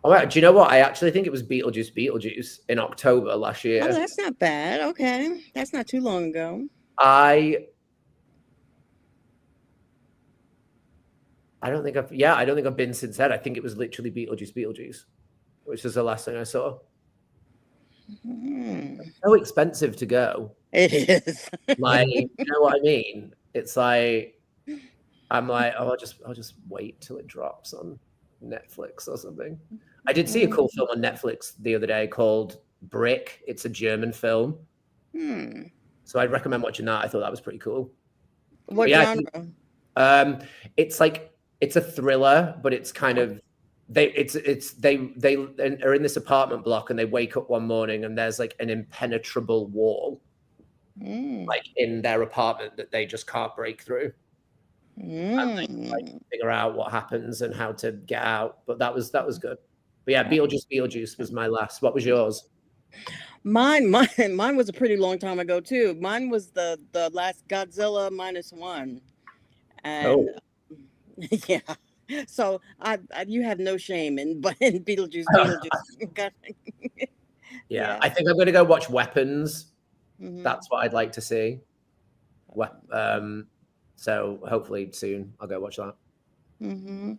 Oh, do you know what? I actually think it was Beetlejuice in October last year. Oh, that's not bad. Okay. That's not too long ago. I don't think I've been since then. I think it was literally Beetlejuice, which is the last thing I saw. It's so expensive to go. It is. Like, you know what I mean? It's like, I'm like, oh, I'll just wait till it drops on Netflix or something. I did see a cool film on Netflix the other day called Brick. It's a German film. So I'd recommend watching that. I thought that was pretty cool. What genre? It's a thriller, but it's kind of they are in this apartment block and they wake up one morning and there's like an impenetrable wall like in their apartment that they just can't break through. And they like figure out what happens and how to get out. But that was good. But yeah, Beetlejuice was my last. What was yours? Mine was a pretty long time ago too. Mine was the last Godzilla -1. And yeah. So you have no shame in Beetlejuice. Beetlejuice. Yeah, I think I'm going to go watch Weapons. Mhm. That's what I'd like to see. So hopefully soon I'll go watch that. Mhm.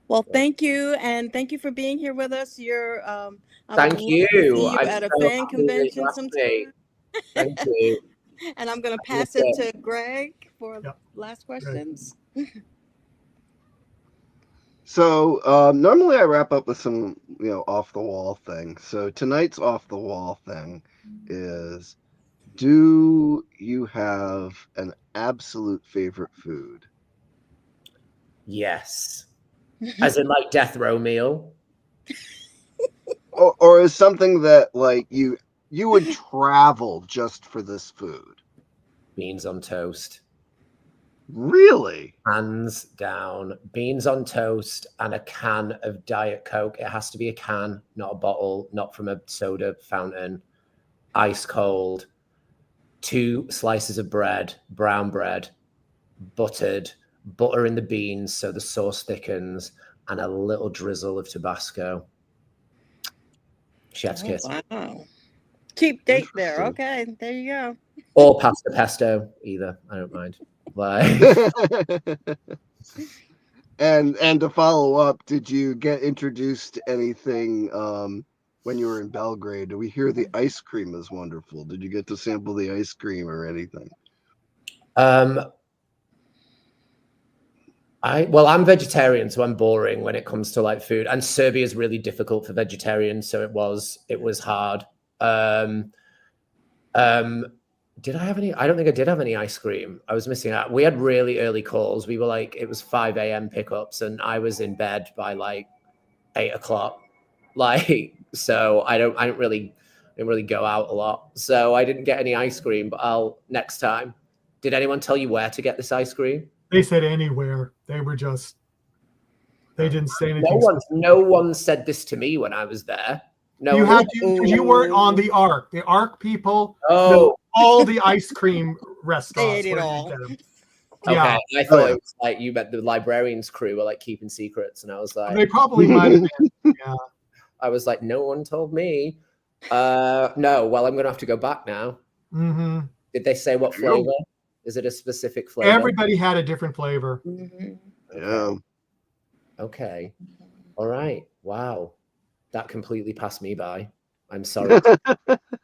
Well, thank you, and thank you for being here with us. I Thank would love you. to see you I'm at a so fan happy that convention you asked me. sometime. Thank you. And I'm going to I pass miss it it. to Greg for Yep. last questions. So normally I wrap up with some, off the wall thing. So tonight's off the wall thing is, do you have an absolute favorite food? Yes. As in like death row meal. Or is something that like you would travel just for this food? Beans on toast. Really? Hands down. Beans on toast and a can of Diet Coke. It has to be a can, not a bottle, not from a soda fountain. Ice cold. 2 slices of bread, brown bread, buttered, butter in the beans so the sauce thickens, and a little drizzle of Tabasco. Chef's kiss. Wow. Cheap date there. Interesting. Okay, there you go. Or pasta pesto, either. I don't mind. Like, And to follow up, did you get introduced to anything when you were in Belgrade? We hear the ice cream is wonderful. Did you get to sample the ice cream or anything? I'm vegetarian, so I'm boring when it comes to like food. And Serbia is really difficult for vegetarians, so it was hard. Did I have any? I don't think I did have any ice cream. I was missing out. We had really early calls. We were like, it was 5 a.m. pickups, and I was in bed by like 8 o'clock. Like, so I didn't really go out a lot. So I didn't get any ice cream, but I'll next time. Did anyone tell you where to get this ice cream? They said anywhere. They didn't say anything. No one said this to me when I was there. No, You weren't on the Ark. The Ark people know all the ice cream restaurants. They ate it where you all. get 'em. Okay, Yeah. I thought it was like you met the Librarians crew were like keeping secrets, and I was like, They probably might have been. Yeah. I was like, no one told me. No, well, I'm gonna have to go back now. Mm-hmm. Did they say what flavor? Is it a specific flavor? Everybody had a different flavor. Yeah. Okay. All right. Wow. That completely passed me by. I'm sorry.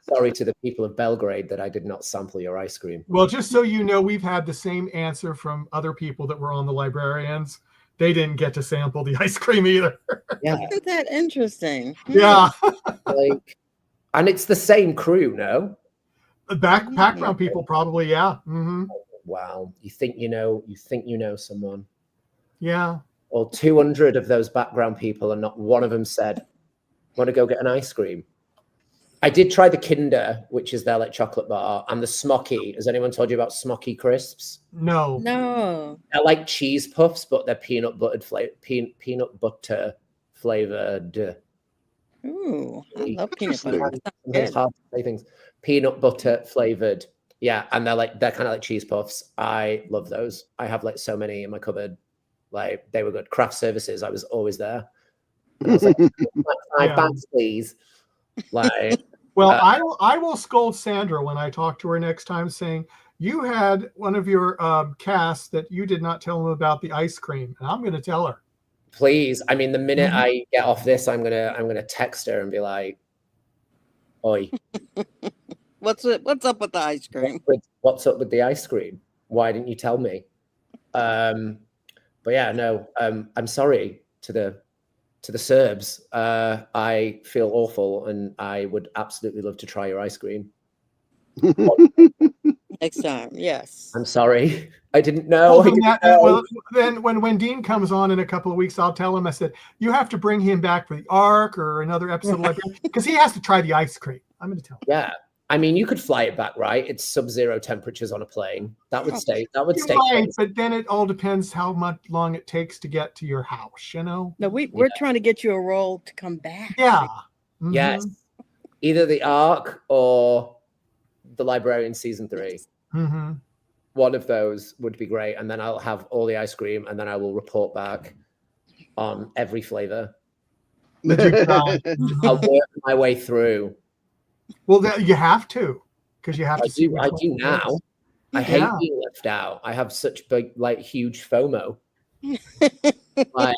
Sorry to the people of Belgrade that I did not sample your ice cream. Well, just so you know, we've had the same answer from other people that were on the Librarians. They didn't get to sample the ice cream either. Yeah. Isn't that interesting? Yeah. Like, and it's the same crew, no? The background people probably, yeah. Mm-hmm. Wow. You think you know someone. Yeah. Or 200 of those background people, and not one of them said, want to go get an ice cream. I did try the Kinder, which is their like chocolate bar, and the Smoky. Has anyone told you about Smoky crisps? No. They're like cheese puffs, but they're peanut butter flavored. Ooh, I love peanut butter. It's hard to say things. Peanut butter flavored. Yeah, and they're kind of like cheese puffs. I love those. I have like so many in my cupboard. Like they were good. Craft services, I was always there. I was like, 5 bags, please. Like, well, I will scold Sandra when I talk to her next time, saying you had one of your casts that you did not tell them about the ice cream, and I'm going to tell her. Please, I mean, the minute I get off this, I'm gonna text her and be like, "Oi, what's up with the ice cream? What's up with the ice cream? Why didn't you tell me?" But yeah, no, I'm sorry to the Serbs. I feel awful, and I would absolutely love to try your ice cream. Next time, yes. I'm sorry. I didn't know. Well, then when Dean comes on in a couple of weeks, I'll tell him, I said, you have to bring him back for the Ark or another episode like that, because he has to try the ice cream. I'm going to tell him. Yeah. I mean, you could fly it back, right? It's sub-zero temperatures on a plane. That would stay. Right, but then it all depends how much long it takes to get to your house, you know? No, we're trying to get you a role to come back. Yeah. Mm-hmm. Yes. Either the Ark or the Librarian season 3. Mm-hmm. One of those would be great. And then I'll have all the ice cream, and then I will report back on every flavor. Did you try? I'll work my way through. Well, you have to, because you have to see. I do now. I hate being left out. I have such big, like, huge FOMO. Like,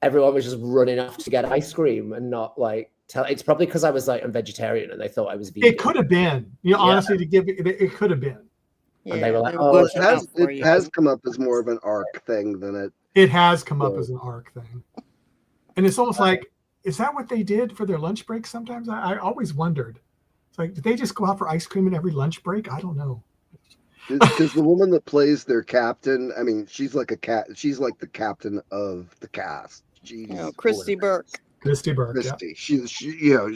everyone was just running off to get ice cream and not like tell. It's probably because I was like, I'm vegetarian, and they thought I was vegan. It could have been, honestly, to give it could have been. And they were like, well, it has come up as more of an arc thing than it. It has come up as an arc thing, and it's almost like, is that what they did for their lunch break? Sometimes I always wondered. It's like, did they just go out for ice cream in every lunch break? I don't know. Because the woman that plays their captain, I mean, she's like she's like the captain of the cast. Christy Burke. Christy Burke. Christy. Yeah.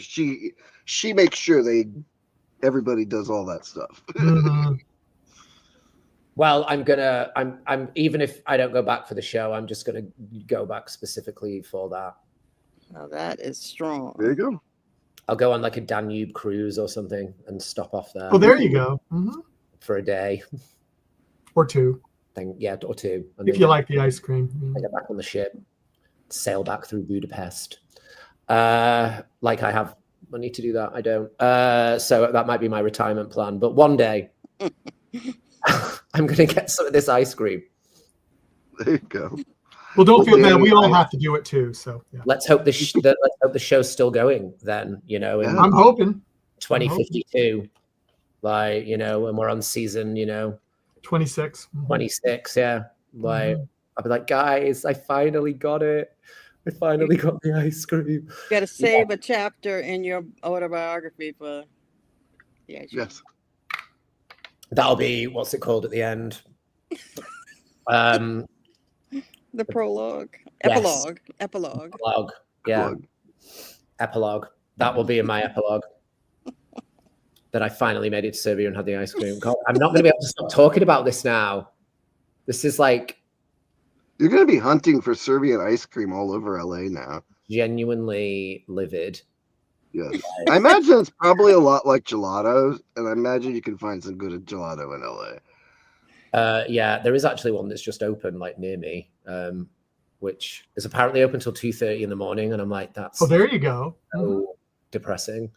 She makes sure everybody does all that stuff. Mm-hmm. Well, I'm even if I don't go back for the show, I'm just gonna go back specifically for that. Now that is strong. There you go. I'll go on like a Danube cruise or something and stop off there. Well, there you go. Mm-hmm. For a day or two. Or two. And if you like the ice cream. I get back on the ship, sail back through Budapest. Like I have money to do that. I don't. So that might be my retirement plan. But one day, I'm going to get some of this ice cream. There you go. Well, don't feel bad. We all have to do it too. So yeah. Let's hope the show's still going. Then I'm hoping 2052. Like, and we're on season, 26. 26, yeah. Like, I'll be like, guys, I finally got it. I finally got the ice cream. You got to save a chapter in your autobiography for the ice cream. Yes. That'll be, what's it called at the end? The prologue. Yes. Epilogue. Yeah. Epilogue. That will be in my epilogue. That I finally made it to Serbia and had the ice cream. God, I'm not going to be able to stop talking about this now. This is like... You're going to be hunting for Serbian ice cream all over LA now. Genuinely livid. Yes. I imagine it's probably a lot like gelato, and I imagine you can find some good gelato in LA. Yeah, there is actually one that's just open, like near me, which is apparently open till 2:30 in the morning, and I'm like, that's... Oh, there you go. So depressing.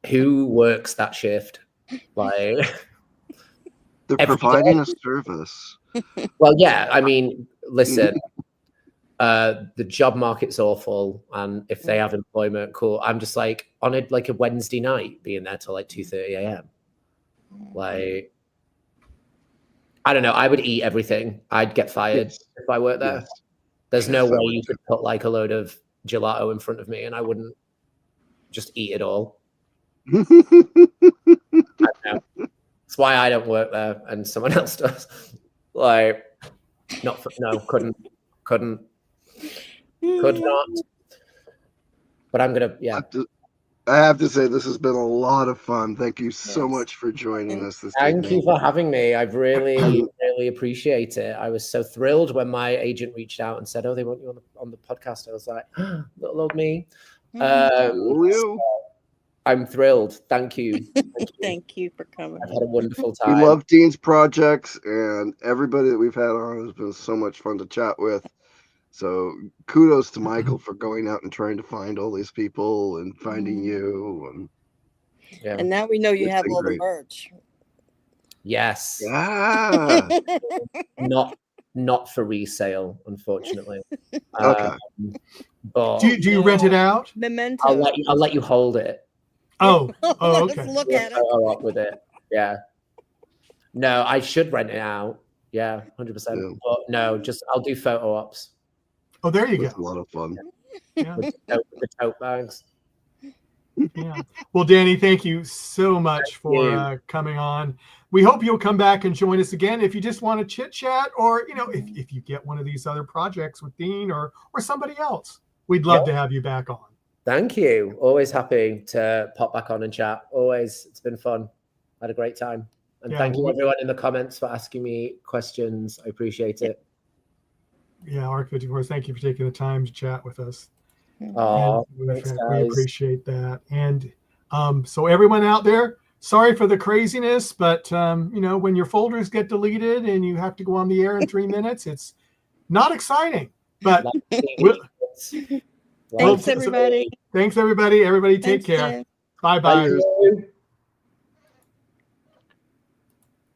Who works that shift? Like, they're providing a service. Well, yeah. I mean, listen, the job market's awful, and if they have employment, cool. I'm just like on a Wednesday night, being there till like 2:30 a.m. Like, I don't know. I would eat everything. I'd get fired if I worked there. Yes. There's no way you could put like a load of gelato in front of me, and I wouldn't just eat it all. I know. That's why I don't work there and someone else does. Like, couldn't could not. But I'm gonna, yeah. I have to say this has been a lot of fun. Thank you so much for joining us this evening. Thank you for having me. I've really appreciate it. I was so thrilled when my agent reached out and said, "Oh, they want you on the podcast." I was like, "Little old me." I'm thrilled. Thank you. Thank you for coming. I've had a wonderful time. We love Dean's projects, and everybody that we've had on has been so much fun to chat with. So kudos to Michael for going out and trying to find all these people and finding you. And now we know you have all the merch. Yes. Yeah. Not for resale, unfortunately. Okay. But do you rent it out? Memento. I'll let you hold it. Oh, okay. Let's look at it. Up with it. Yeah. No, I should rent it out. Yeah, 100%. Yeah. But no, I'll do photo ops. Oh, there you That's go. a lot of fun. Yeah. With the tote bags. Yeah. Well, Danny, thank you so much for coming on. We hope you'll come back and join us again if you just want to chit chat, or if you get one of these other projects with Dean or somebody else. We'd love to have you back on. Thank you. Always happy to pop back on and chat. Always. It's been fun. Had a great time. And thank you everyone in the comments for asking me questions. I appreciate it. Yeah, Arc54, thank you for taking the time to chat with us. Oh, we appreciate that. And so everyone out there, sorry for the craziness, but when your folders get deleted and you have to go on the air in 3 minutes, it's not exciting. But Like we'll- Thanks, everybody. thanks, everybody. Everybody take Thanks, care. Jeff. Bye-bye. Bye.